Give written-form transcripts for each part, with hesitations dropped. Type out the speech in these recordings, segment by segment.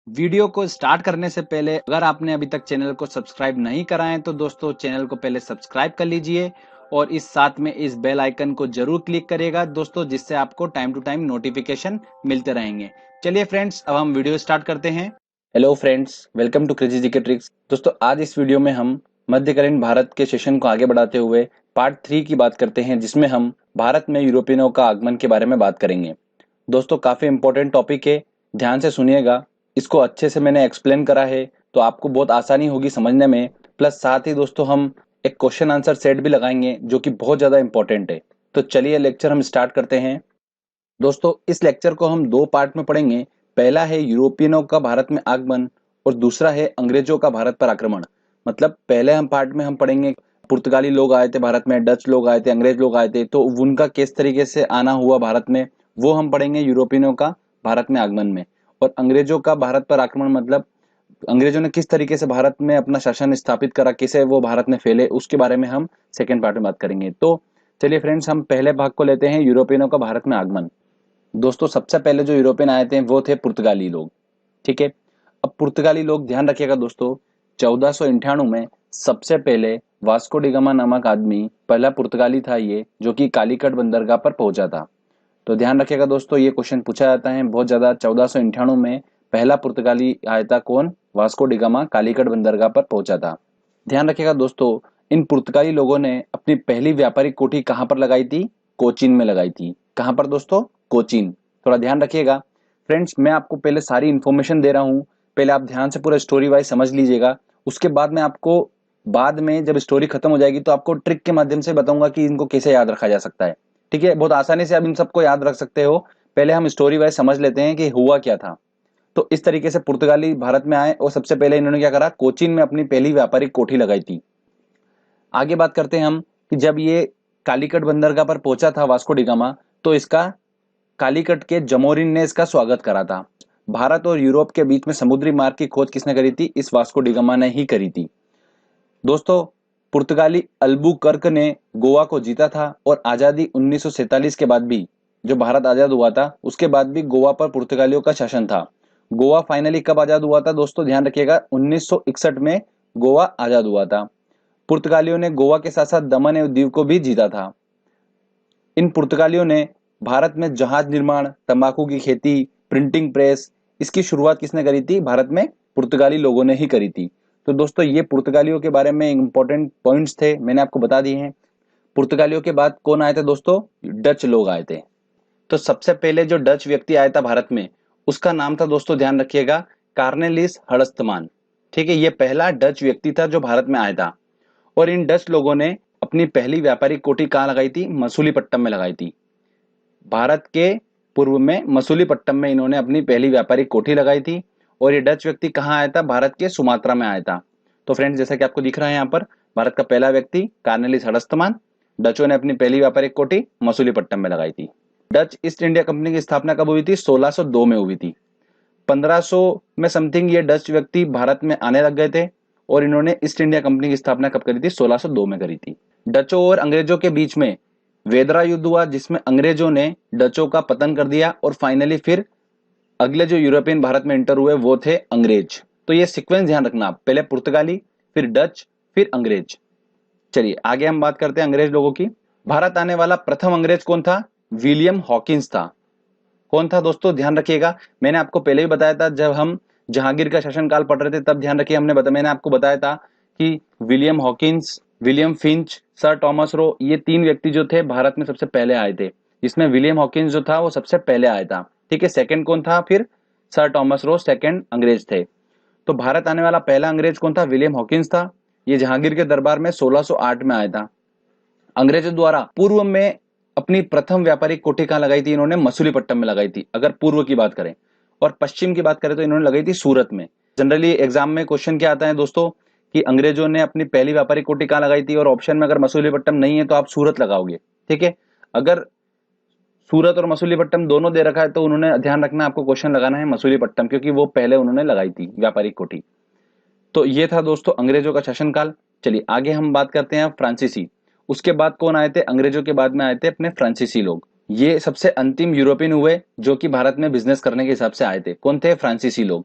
Video को start करने से पहले अगर आपने अभी तक चैनल को सब्सक्राइब नहीं करा है तो दोस्तों चैनल को पहले सब्सक्राइब कर लीजिए और इस साथ में इस बेल आइकन को जरूर क्लिक करिएगा दोस्तों, जिससे आपको टाइम टू टाइम नोटिफिकेशन मिलते रहेंगे। चलिए फ्रेंड्स, अब हम वीडियो स्टार्ट करते हैं। Hello friends, welcome to crazy GK tricks. दोस्तों आज इस वीडियो में हम मध्यकालीन भारत के सेशन को आगे बढ़ाते हुए पार्ट 3 की बात करते हैं, जिसमें हम भारत में यूरोपियनों का आगमन के बारे में बात करेंगे। दोस्तों काफी इंपॉर्टेंट टॉपिक है, ध्यान से सुनिएगा। इसको अच्छे से मैंने एक्सप्लेन करा है तो आपको बहुत आसानी होगी समझने में। प्लस साथ ही दोस्तों हम एक क्वेश्चन आंसर सेट भी लगाएंगे जो कि बहुत ज्यादा इंपॉर्टेंट है। तो चलिए लेक्चर हम स्टार्ट करते हैं। दोस्तों इस लेक्चर को हम दो पार्ट में पढ़ेंगे। पहला है यूरोपियनों का भारत में आगमन और दूसरा है अंग्रेजों का भारत पर आक्रमण। मतलब पहले हम पार्ट में हम पढ़ेंगे पुर्तगाली लोग आए थे भारत में, डच लोग आए थे, अंग्रेज लोग आए थे, तो उनका किस तरीके से आना हुआ भारत में वो हम पढ़ेंगे यूरोपियनों का भारत में आगमन में। और अंग्रेजों का भारत पर आक्रमण मतलब अंग्रेजों ने किस तरीके से भारत में अपना शासन स्थापित करा, कैसे वो भारत में फैले, उसके बारे में हम सेकेंड पार्ट में बात करेंगे। तो चलिए फ्रेंड्स, हम पहले भाग को लेते हैं, यूरोपियनों का भारत में आगमन। दोस्तों सबसे पहले जो यूरोपियन आए थे वो थे पुर्तगाली लोग। ठीक है, अब पुर्तगाली लोग ध्यान रखिएगा दोस्तों, 1498 में सबसे पहले वास्को डी गामा नामक आदमी पहला पुर्तगाली था ये, जो कि कालीकट बंदरगाह पर पहुंचा था। तो ध्यान रखिएगा दोस्तों, ये क्वेश्चन पूछा जाता है बहुत ज्यादा। 1498 में पहला पुर्तगाली आया था कौन? वास्को डी गामा कालीकट बंदरगाह पर पहुंचा था। ध्यान रखिएगा दोस्तों, इन पुर्तगाली लोगों ने अपनी पहली व्यापारिक कोठी कहां पर लगाई थी? कोचीन में लगाई थी। कहां पर दोस्तों? कोचीन। थोड़ा ध्यान रखिएगा फ्रेंड्स, मैं आपको पहले सारी इंफॉर्मेशन दे रहा हूं, पहले आप ध्यान से पूरा स्टोरी वाइज समझ लीजिएगा। उसके बाद मैं आपको बाद में जब स्टोरी खत्म हो जाएगी तो आपको ट्रिक के माध्यम से बताऊंगा कि इनको कैसे याद रखा जा सकता है। ठीक है, बहुत आसानी से आप इन सबको याद रख सकते हो। पहले हम स्टोरी वाइज समझ लेते हैं कि हुआ क्या था। तो इस तरीके से पुर्तगाली भारत में आए और सबसे पहले इन्होंने क्या करा? कोचीन में अपनी पहली व्यापारिक कोठी लगाई थी। आगे बात करते हैं हम कि जब ये कालीकट बंदरगाह पर पहुंचा था वास्को डी गामा, तो इसका कालीकट के जमोरिन ने इसका स्वागत करा था। भारत और यूरोप के बीच में समुद्री मार्ग की खोज किसने करी थी? इस वास्को डी गामा ने ही करी थी। दोस्तों पुर्तगाली अल्बुकर्क ने गोवा को जीता था और आजादी 1947 के बाद भी, जो भारत आजाद हुआ था उसके बाद भी गोवा पर पुर्तगालियों का शासन था। गोवा फाइनली कब आजाद हुआ था दोस्तों? ध्यान रखिएगा, 1961 में गोवा आजाद हुआ था। पुर्तगालियों ने गोवा के साथ साथ दमन एवं दीव को भी जीता था। इन पुर्तगालियों ने भारत में जहाज निर्माण, तंबाकू की खेती, प्रिंटिंग प्रेस, इसकी शुरुआत किसने करी थी? भारत में पुर्तगाली लोगों ने ही करी थी। तो दोस्तों ये पुर्तगालियों के बारे में इंपॉर्टेंट पॉइंट्स थे, मैंने आपको बता दिए हैं। पुर्तगालियों के बाद कौन आए थे दोस्तों? डच लोग आए थे। तो सबसे पहले जो डच व्यक्ति आया था भारत में, उसका नाम था दोस्तों, ध्यान रखिएगा, कार्नेलिस हड़स्तमान। ठीक है, ये पहला डच व्यक्ति था जो भारत में आया था। और इन डच लोगों ने अपनी पहली व्यापारिक कोठी कहाँ लगाई थी? मसूलीपट्टम में लगाई थी। भारत के पूर्व में मसूलीपट्टम में इन्होंने अपनी पहली व्यापारिक कोठी लगाई थी। और ये डच व्यक्ति कहाँ आया था? भारत के सुमात्रा में आया था। तो फ्रेंड्स जैसा कि आपको दिख रहा है यहाँ पर, भारत का पहला व्यक्ति कार्नेलिस हड़स्तमान, डचों ने अपनी पहली व्यापारिक कोठी मसूलीपट्टम में लगाई थी। डच ईस्ट इंडिया कंपनी की स्थापना कब हुई थी? 1602 में हुई थी। 1500 में समथिंग ये डच व्यक्ति भारत में आने लग गए थे और इन्होंने ईस्ट इंडिया कंपनी की स्थापना कब करी थी? 1602 में करी थी। डचों और अंग्रेजों के बीच में वेदरा युद्ध हुआ, जिसमें अंग्रेजों ने डचों का पतन कर दिया और फाइनली फिर अगले जो यूरोपियन भारत में एंटर हुए वो थे अंग्रेज। तो ये सीक्वेंस ध्यान रखना, पहले पुर्तगाली, फिर डच, फिर अंग्रेज। चलिए आगे हम बात करते हैं अंग्रेज लोगों की। भारत आने वाला प्रथम अंग्रेज कौन था? विलियम हॉकिंस था। कौन था दोस्तों? ध्यान रखिएगा, मैंने आपको पहले ही बताया था जब हम जहांगीर का शासनकाल पढ़ रहे थे, तब ध्यान रखिए मैंने आपको बताया था कि William Hawkins, William Finch, sir Thomas Roe, ये तीन व्यक्ति जो थे भारत में सबसे पहले आए थे। जिसमें विलियम हॉकिंस जो था वो सबसे पहले आया था। ठीक है, सेकंड कौन था? फिर सर टॉमस रो सेकंड अंग्रेज थे। तो भारत आने वाला पहला अंग्रेज कौन था? विलियम हॉकिंस था। ये जहांगीर के दरबार में 1608 में आया था। अंग्रेजों द्वारा पूर्व में अपनी प्रथम व्यापारिक कोठी कहां लगाई थी? इन्होंने मसूलीपट्टम में लगाई थी, अगर पूर्व की बात करें। और पश्चिम की बात करें तो इन्होंने लगाई थी सूरत में। जनरली एग्जाम में क्वेश्चन क्या आता है दोस्तों कि अंग्रेजों ने अपनी पहली व्यापारिक कोठी कहां लगाई थी, और ऑप्शन में अगर मसूलीपट्टम नहीं है तो आप सूरत लगाओगे। ठीक है, अगर सूरत और मसूलीपट्टम दोनों दे रखा है तो उन्होंने ध्यान रखना आपको क्वेश्चन लगाना है मसूलीपट्टम, क्योंकि वो पहले उन्होंने लगाई थी व्यापारिक कोठी। तो ये था दोस्तों अंग्रेजों का शासनकाल। चलिए आगे हम बात करते हैं फ्रांसीसी। उसके बाद कौन आए थे? अंग्रेजों के बाद में आए थे अपने फ्रांसीसी लोग। ये सबसे अंतिम यूरोपियन हुए जो कि भारत में बिजनेस करने के हिसाब से आए थे। कौन थे? फ्रांसीसी लोग।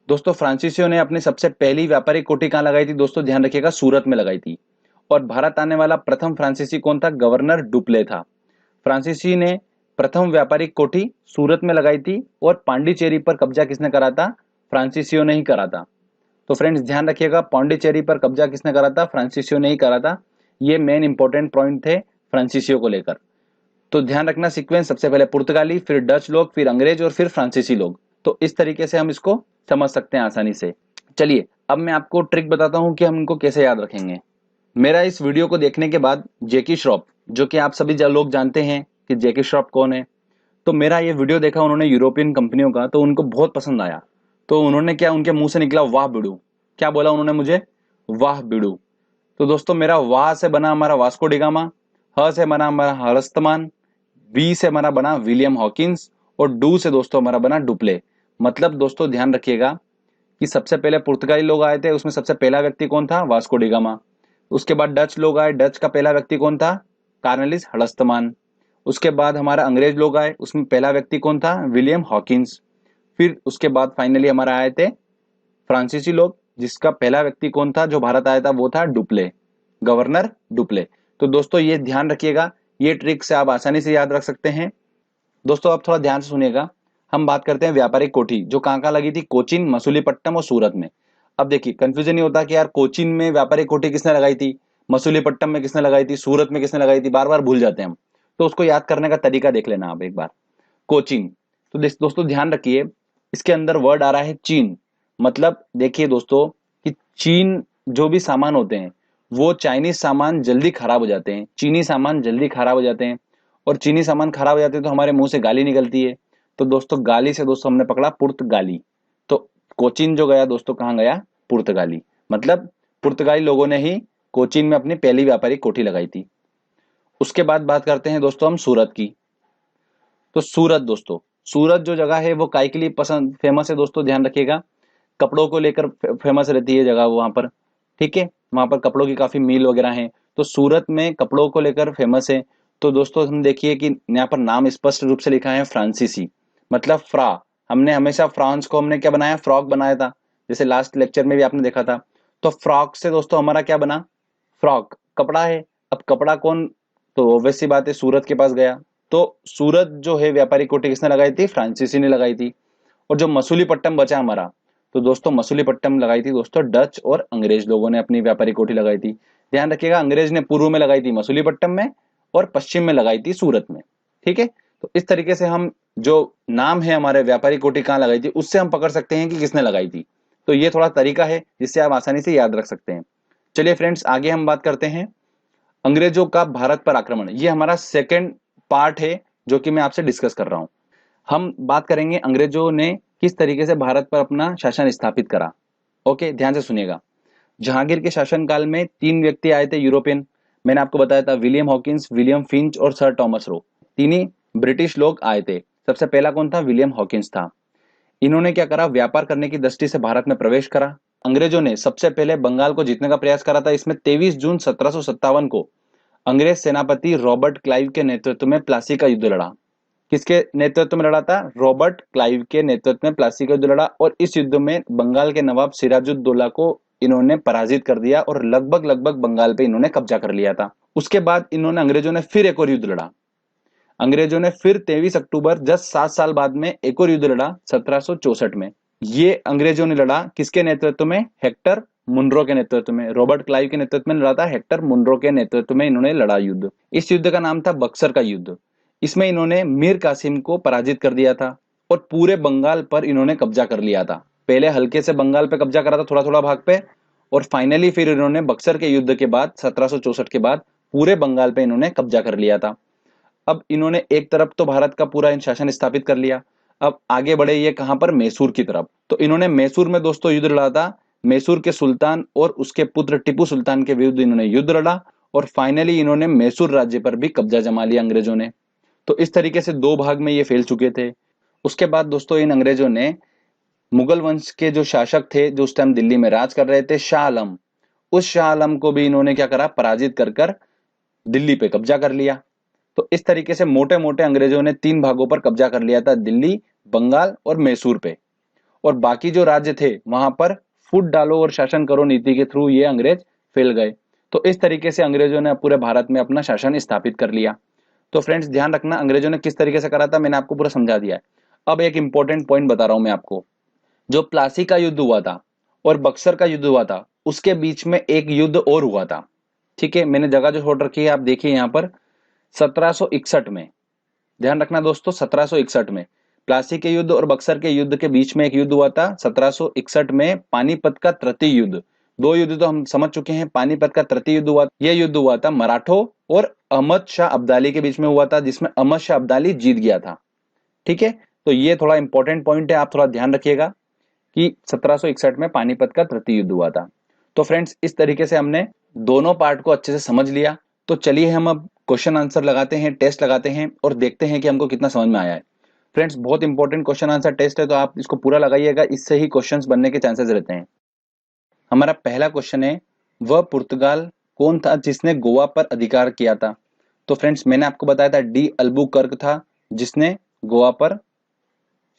दोस्तों फ्रांसीसियों ने अपनी सबसे पहली व्यापारिक कोठी कहाँ लगाई थी दोस्तों, ध्यान रखिएगा, सूरत में लगाई थी। और भारत आने वाला प्रथम फ्रांसीसी कौन था, गवर्नर डुप्ले था। फ्रांसीसी ने प्रथम व्यापारिक कोठी सूरत में लगाई थी और पांडिचेरी पर कब्जा किसने करा था, फ्रांसीसियों ने ही करा था। तो फ्रेंड्स ध्यान रखिएगा, पांडिचेरी पर कब्जा किसने करा था, फ्रांसीसियों ने ही करा था। ये मेन इंपॉर्टेंट पॉइंट थे फ्रांसीसियों को लेकर। तो ध्यान रखना सीक्वेंस, सबसे पहले पुर्तगाली, फिर डच लोग, फिर अंग्रेज और फिर फ्रांसीसी लोग। तो इस तरीके से हम इसको समझ सकते हैं आसानी से। चलिए अब मैं आपको ट्रिक बताता हूं कि हम इनको कैसे याद रखेंगे। मेरा इस वीडियो को देखने के बाद जैकी श्रॉफ, जो कि आप सभी लोग जानते हैं कि जैकी श्रॉफ कौन है, तो मेरा ये वीडियो देखा उन्होंने यूरोपियन कंपनियों का, तो उनको बहुत पसंद आया। तो उन्होंने क्या, उनके मुंह से निकला वाह बिडू। क्या बोला उन्होंने मुझे, वाह बिडू। तो दोस्तों मेरा वाह से बना हमारा वास्को डिगामा, ह से बना हमारा हरस्तमान, वी से हमारा बना विलियम हॉकिंस और डू से दोस्तों हमारा बना डुप्ले। मतलब दोस्तों ध्यान रखिएगा कि सबसे पहले पुर्तगाली लोग आए थे, उसमें सबसे पहला व्यक्ति कौन था, वास्को डिगामा। उसके बाद डच लोग आए, डच का पहला व्यक्ति कौन था, कार्नेलिस हड़स्तमान। उसके बाद हमारा अंग्रेज लोग आए, उसमें पहला व्यक्ति कौन था, विलियम हॉकिंस। फिर उसके बाद फाइनली हमारा आए थे फ्रांसीसी लोग, जिसका पहला व्यक्ति कौन था जो भारत आया था, वो था डुप्ले, गवर्नर डुप्ले। तो दोस्तों ये ध्यान रखिएगा, ये ट्रिक से आप आसानी से याद रख सकते हैं। दोस्तों आप थोड़ा ध्यान से सुनिएगा, हम बात करते हैं व्यापारिक कोठी जो कहाँ कहाँ लगी थी, कोचीन, मसूलीपट्टनम और सूरत में। अब देखिए कंफ्यूजन नहीं होता कि यार कोचीन में व्यापारिक कोठी किसने लगाई थी, मसूलीपट्टनम में किसने लगाई थी, सूरत में किसने लगाई थी, बार बार भूल जाते हैं हम। तो उसको याद करने का तरीका देख लेना आप एक बार। कोचीन, तो दोस्तों ध्यान रखिए, इसके अंदर वर्ड आ रहा है चीन। मतलब देखिए दोस्तों कि चीन जो भी सामान होते हैं वो चाइनीज सामान जल्दी खराब हो जाते हैं, चीनी सामान जल्दी खराब हो जाते हैं। और चीनी सामान खराब हो जाते हैं तो हमारे मुंह से गाली निकलती है। तो दोस्तों गाली से दोस्तों हमने पकड़ा पुर्तगाली। तो कोचीन जो गया दोस्तों कहाँ गया, पुर्तगाली। मतलब पुर्तगाली लोगों ने ही कोचीन में अपनी पहली व्यापारिक कोठी लगाई थी। उसके बाद बात करते हैं दोस्तों हम सूरत की। तो सूरत दोस्तों, सूरत जो जगह है वो काय के लिए पसंद फेमस है दोस्तों, ध्यान रखिएगा, कपड़ों को लेकर फेमस रहती है जगह वहां पर। ठीक है, वहां पर कपड़ों की काफी मील वगैरह हैं, तो सूरत में कपड़ों को लेकर फेमस है। तो दोस्तों हम देखिए कि यहाँ पर नाम स्पष्ट रूप से लिखा है फ्रांसीसी, मतलब फ्रा। हमने हमेशा फ्रांस को हमने क्या बनाया, फ्रॉक बनाया था, जैसे लास्ट लेक्चर में भी आपने देखा था। तो फ्रॉक से दोस्तों हमारा क्या बना, फ्रॉक कपड़ा है। अब कपड़ा कौन, तो ऑब्वियस सी बात है सूरत के पास गया। तो सूरत जो है व्यापारिक कोठी किसने लगाई थी, फ्रांसीसी ने लगाई थी। और जो मसूलीपट्टनम बचा हमारा, तो दोस्तों मसूलीपट्टनम लगाई थी दोस्तों डच और अंग्रेज लोगों ने अपनी व्यापारिक कोठी लगाई थी। ध्यान रखिएगा, अंग्रेज ने पूर्व में लगाई थी मसूलीपट्टनम में और पश्चिम में लगाई थी सूरत में। ठीक है, तो इस तरीके से हम जो नाम है हमारे व्यापारिक कोठी कहाँ लगाई थी उससे हम पकड़ सकते हैं कि किसने लगाई थी। तो ये थोड़ा तरीका है जिससे आप आसानी से याद रख सकते हैं। चलिए फ्रेंड्स आगे हम बात करते हैं अंग्रेजों का भारत पर आक्रमण। ये हमारा सेकंड पार्ट है जो कि मैं आपसे डिस्कस कर रहा हूं। हम बात करेंगे अंग्रेजों ने किस तरीके से भारत पर अपना शासन स्थापित करा। ओके ध्यान से सुनिएगा। जहांगीर के शासनकाल में 3 व्यक्ति आए थे यूरोपियन, मैंने आपको बताया था विलियम हॉकिंस, विलियम फिंच और सर टॉमस रो। 3 ही ब्रिटिश लोग आए थे। सबसे पहला कौन था, विलियम हॉकिंस था। इन्होंने क्या करा, व्यापार करने की दृष्टि से भारत में प्रवेश करा। अंग्रेजों ने सबसे पहले बंगाल को जीतने का प्रयास करा था। इसमें 23 जून 1757 को अंग्रेज सेनापति रॉबर्ट क्लाइव के नेतृत्व में प्लासी का युद्ध लड़ा। किसके नेतृत्व में लड़ा था, रॉबर्ट क्लाइव के नेतृत्व में प्लासी का युद्ध लड़ा। और इस युद्ध में बंगाल के नवाब सिराजुद्दौला को इन्होंने पराजित कर दिया और लगभग लगभग बंगाल पे इन्होंने कब्जा कर लिया था। उसके बाद इन्होंने अंग्रेजों ने फिर एक और युद्ध लड़ा। अंग्रेजों ने फिर 23 अक्टूबर जस्ट 7 साल बाद में एक और युद्ध लड़ा 1764 में। ये अंग्रेजों ने लड़ा किसके नेतृत्व में, हेक्टर मुनरो के नेतृत्व में। रॉबर्ट क्लाइव के नेतृत्व में लड़ा था, हेक्टर मुनरो के नेतृत्व में इन्होंने लड़ा युद्ध। इस युद्ध का नाम था बक्सर का युद्ध। इसमें इन्होंने मीर कासिम को पराजित कर दिया था और पूरे बंगाल पर इन्होंने कब्जा कर लिया था। पहले हल्के से बंगाल पे कब्जा करा था, थोड़ा थोड़ा भाग पे, और फाइनली फिर इन्होंने बक्सर के युद्ध के बाद 1764 के बाद पूरे बंगाल पे इन्होंने कब्जा कर लिया था। अब इन्होंने एक तरफ तो भारत का पूरा शासन स्थापित कर लिया, अब आगे बढ़े ये कहां पर, मैसूर की तरफ। तो इन्होंने मैसूर में दोस्तों युद्ध लड़ा था। मैसूर के सुल्तान और उसके पुत्र टीपू सुल्तान के विरुद्ध इन्होंने युद्ध लड़ा और फाइनली इन्होंने मैसूर राज्य पर भी कब्जा जमा लिया अंग्रेजों ने। तो इस तरीके से 2 भाग में ये फैल चुके थे। उसके बाद दोस्तों इन अंग्रेजों ने मुगल वंश के जो शासक थे जो उस टाइम दिल्ली में राज कर रहे थे, शाह आलम, उस शाह आलम को भी इन्होंने क्या करा, पराजित कर कर दिल्ली पे कब्जा कर लिया। तो इस तरीके से मोटे मोटे अंग्रेजों ने 3 भागों पर कब्जा कर लिया था, दिल्ली, बंगाल और मैसूर पे। और बाकी जो राज्य थे वहां पर फूट डालो और शासन करो नीति के थ्रू ये अंग्रेज फैल गए। तो इस तरीके से अंग्रेजों ने पूरे भारत में अपना शासन स्थापित कर लिया। तो फ्रेंड्स ध्यान रखना अंग्रेजों ने किस तरीके से करा था, मैंने आपको पूरा समझा दिया है। अब एक इंपॉर्टेंट पॉइंट बता रहा हूं मैं आपको। जो प्लासी का युद्ध हुआ था और बक्सर का युद्ध हुआ था, उसके बीच में एक युद्ध और हुआ था। ठीक है, मैंने जगह जो छोड़ रखी है आप देखिए यहाँ पर 1761 में। ध्यान रखना दोस्तों, 1761 में प्लासी के युद्ध और बक्सर के युद्ध के बीच में एक युद्ध हुआ था 1761 में, पानीपत का तृतीय युद्ध। दो युद्ध तो हम समझ चुके हैं, पानीपत का तृतीय युद्ध हुआ, यह युद्ध हुआ था मराठों और अहमद शाह अब्दाली के बीच में हुआ था, जिसमें अहमद शाह अब्दाली जीत गया था। ठीक है, तो ये थोड़ा इंपॉर्टेंट पॉइंट है, आप थोड़ा ध्यान रखिएगा कि 1761 में पानीपत का तृतीय युद्ध हुआ था। तो फ्रेंड्स इस तरीके से हमने दोनों पार्ट को अच्छे से समझ लिया। तो चलिए हम अब क्वेश्चन आंसर लगाते हैं, टेस्ट लगाते हैं और देखते हैं कि हमको कितना समझ में आया है। फ्रेंड्स बहुत इंपॉर्टेंट क्वेश्चन आंसर टेस्ट है, तो आप इसको पूरा लगाइएगा, इससे ही क्वेश्चंस बनने के चांसेस रहते हैं। हमारा पहला क्वेश्चन है, वह पुर्तगाल कौन था जिसने गोवा पर अधिकार किया था? तो फ्रेंड्स मैंने आपको बताया था डी अल्बुकर्क था जिसने गोवा पर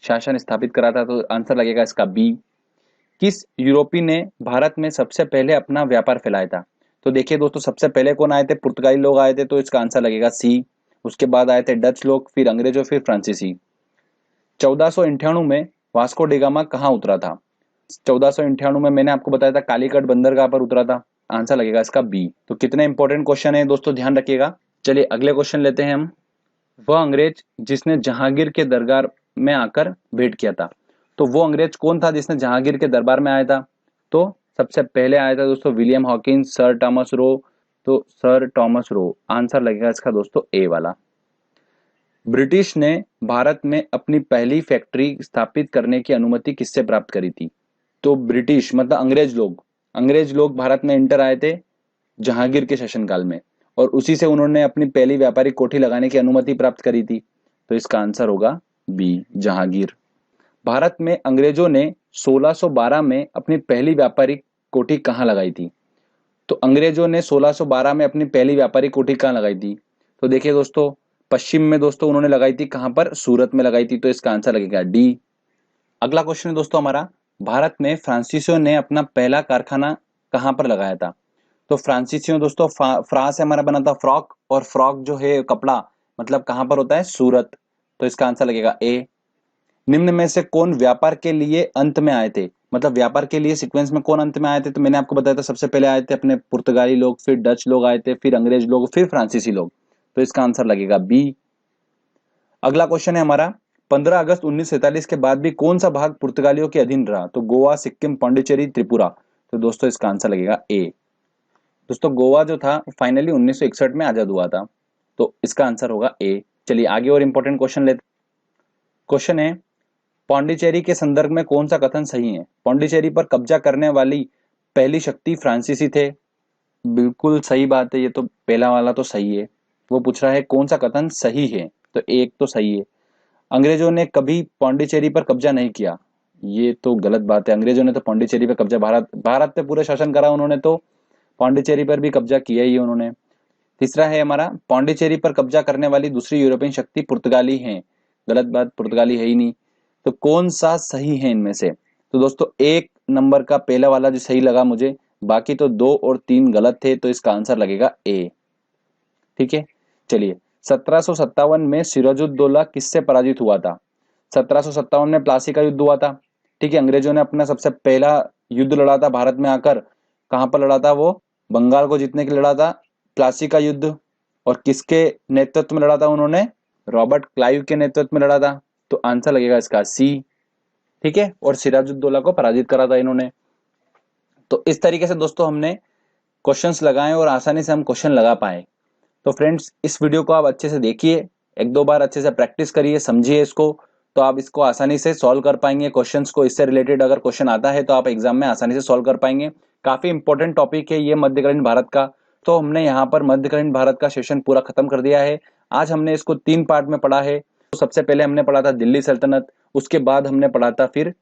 शासन स्थापित करा था, तो आंसर लगेगा इसका बी। किस यूरोपीय ने भारत में सबसे पहले अपना व्यापार फैलाया था? तो देखिए दोस्तों, सबसे पहले कौन आए थे? पुर्तगाली लोग आए थे, तो इसका आंसर लगेगा सी। उसके बाद आए थे डच लोग, फिर अंग्रेजों, फिर फ्रांसीसी। 1498 में वास्को डी गामा कहाँ उतरा था? 1498 में मैंने आपको बताया था कालीकट बंदरगाह पर उतरा था, आंसर लगेगा इसका बी। तो कितने इंपॉर्टेंट क्वेश्चन है दोस्तों, ध्यान रखिएगा। चलिए अगले क्वेश्चन लेते हैं हम। वह अंग्रेज जिसने जहांगीर के दरबार में आकर भेंट किया था? तो वो अंग्रेज कौन था जिसने जहांगीर के दरबार में आया था? तो सबसे पहले आया था दोस्तों William Hawkins, sir Thomas Roe. तो सर थॉमस रो, आंसर लगेगा इसका दोस्तों ए वाला। ब्रिटिश ने भारत में अपनी पहली फैक्ट्री स्थापित करने की अनुमति किससे प्राप्त करी थी? तो ब्रिटिश मतलब अंग्रेज लोग भारत में इंटर आए थे जहांगीर के शासनकाल में, और उसी से उन्होंने अपनी पहली व्यापारिक कोठी लगाने की अनुमति प्राप्त करी थी। तो इसका आंसर होगा बी, जहांगीर। भारत में अंग्रेजों ने 1612 में अपनी पहली व्यापारिक कोठी कहाँ लगाई थी? तो अंग्रेजों ने 1612 में अपनी पहली व्यापारिक कोठी कहाँ लगाई थी? तो देखिए दोस्तों, पश्चिम में दोस्तों उन्होंने लगाई थी, कहां पर? सूरत में लगाई थी, तो इसका आंसर लगेगा डी। अगला क्वेश्चन है दोस्तों हमारा, भारत में फ्रांसीसियों ने अपना पहला कारखाना कहां पर लगाया था? तो फ्रांसीसियों दोस्तों फ्रांस से हमारा बना था फ्रॉक, और फ्रॉक जो है कपड़ा, मतलब कहां पर होता है? सूरत। तो इसका आंसर लगेगा ए। निम्न में से कौन व्यापार के लिए अंत में आए थे? मतलब व्यापार के लिए सीक्वेंस में कौन अंत में आए थे? तो मैंने आपको बताया था सबसे पहले आए थे अपने पुर्तगाली लोग, फिर डच लोग आए थे, फिर अंग्रेज लोग, फिर फ्रांसीसी लोग। तो इसका आंसर लगेगा बी। अगला क्वेश्चन है हमारा, 15 अगस्त 1947 के बाद भी कौन सा भाग पुर्तगालियों के अधीन रहा? तो गोवा, सिक्किम, पांडिचेरी, त्रिपुरा। तो दोस्तों इसका आंसर लगेगा ए। दोस्तों गोवा जो था फाइनली 1961 में आजाद हुआ था, तो इसका आंसर होगा ए। चलिए आगे और इंपॉर्टेंट क्वेश्चन लेते। क्वेश्चन है, पांडिचेरी के संदर्भ में कौन सा कथन सही है? पांडिचेरी पर कब्जा करने वाली पहली शक्ति फ्रांसीसी थे। बिल्कुल सही बात है, ये तो पहला वाला तो सही है। वो पूछ रहा है कौन सा कथन सही है, तो एक तो सही है। अंग्रेजों ने कभी पांडिचेरी पर कब्जा नहीं किया, ये तो गलत बात है। अंग्रेजों ने तो पांडिचेरी पर कब्जा, भारत पे पूरा शासन करा उन्होंने, तो पांडिचेरी पर भी कब्जा किया ही उन्होंने। तीसरा है हमारा, पांडिचेरी पर कब्जा करने वाली दूसरी यूरोपियन शक्ति पुर्तगाली है। गलत बात, पुर्तगाली है ही नहीं। तो कौन सा सही है इनमें से? तो दोस्तों एक नंबर का पहला वाला जो सही लगा मुझे, बाकी तो 2 और 3 गलत थे, तो इसका आंसर लगेगा ए। ठीक है, चलिए 1757 में सिराजुद्दौला किससे पराजित हुआ था? 1757 में प्लासी का युद्ध हुआ था। ठीक है, अंग्रेजों ने अपना सबसे पहला युद्ध लड़ा था भारत में आकर। कहां पर लड़ा था वो? बंगाल को जीतने के लिए लड़ा था, प्लासी का युद्ध। और किसके नेतृत्व में लड़ा था उन्होंने? रॉबर्ट क्लाइव के नेतृत्व में लड़ा था, तो आंसर लगेगा इसका सी। ठीक है, और सिराजुद्दौला को पराजित करा था इन्होंने। तो इस तरीके से दोस्तों हमने क्वेश्चंस लगाए और आसानी से हम क्वेश्चन लगा पाए। तो फ्रेंड्स इस वीडियो को आप अच्छे से देखिए, एक दो बार अच्छे से प्रैक्टिस करिए, समझिए इसको, तो आप इसको आसानी से सॉल्व कर पाएंगे क्वेश्चंस को। इससे रिलेटेड अगर क्वेश्चन आता है तो आप एग्जाम में आसानी से सॉल्व कर पाएंगे। काफी इंपॉर्टेंट टॉपिक है ये मध्यकालीन भारत का। तो हमने यहाँ पर मध्यकालीन भारत का सेशन पूरा खत्म कर दिया है। आज हमने इसको 3 पार्ट में पढ़ा है। तो सबसे पहले हमने पढ़ा था दिल्ली सल्तनत, उसके बाद हमने पढ़ा था फिर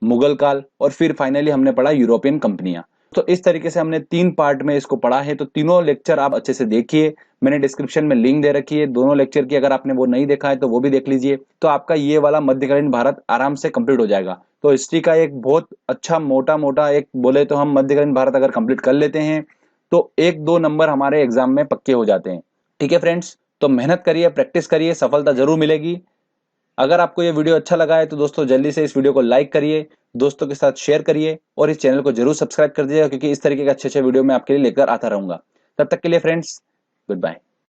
मुगल काल, और फिर फाइनली हमने पढ़ा यूरोपियन कंपनियां। तो इस तरीके से हमने 3 पार्ट में इसको पढ़ा है, तो तीनों लेक्चर आप अच्छे से देखिए। मैंने डिस्क्रिप्शन में लिंक दे रखी है दोनों लेक्चर की, अगर आपने वो नहीं देखा है तो वो भी देख लीजिए। तो आपका ये वाला मध्यकालीन भारत आराम से कंप्लीट हो जाएगा। तो हिस्ट्री का एक बहुत अच्छा मोटा मोटा एक बोले तो हम मध्यकालीन भारत अगर कंप्लीट कर लेते हैं तो 1-2 नंबर हमारे एग्जाम में पक्के हो जाते हैं। ठीक है फ्रेंड्स, तो मेहनत करिए, प्रैक्टिस करिए, सफलता जरूर मिलेगी। अगर आपको ये वीडियो अच्छा लगा है तो दोस्तों जल्दी से इस वीडियो को लाइक करिए, दोस्तों के साथ शेयर करिए और इस चैनल को जरूर सब्सक्राइब कर दीजिएगा, क्योंकि इस तरीके के अच्छे अच्छे वीडियो मैं आपके लिए लेकर आता रहूंगा। तब तक के लिए फ्रेंड्स, गुड बाय।